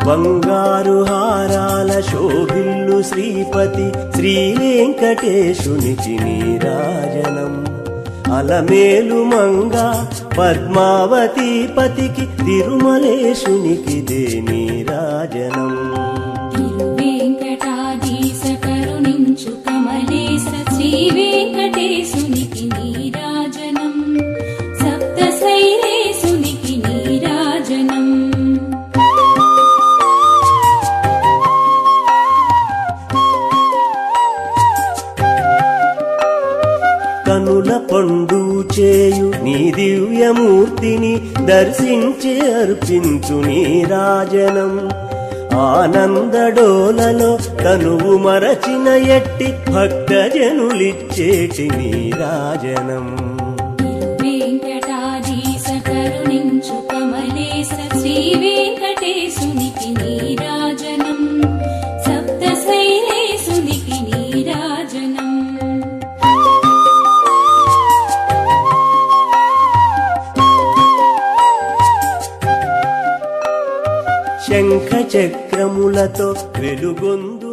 బంగారు హారాల శోభిల్లు శ్రీపతి శ్రీ వెంకటేశునికి నీరాజనం అలమేలు మంగా పద్మావతి పతికి తిరుమలేశునికి దే నీరాజనం తిరువేంకటాధీశ కరుణించు కమలేశ శ్రీ వెంకటేశునికి నీరాజనం సప్త శైలేశునికి నీరాజనం కనుల పండు చేయు నీ దివ్యమూర్తిని దర్శించి అర్పించు నీరాజనం ఆనందడోలలో తనువు మరచిన ఎట్టి భక్తజనులిచ్చేటి నీరాజనం వెంకటాధీశ కరుణించు కమలేశ శ్రీ వెంకటేశునికి నీరాజనం సప్త శైలేశునికి నీరాజనం శంఖ చక్రములతో వెలుగొందు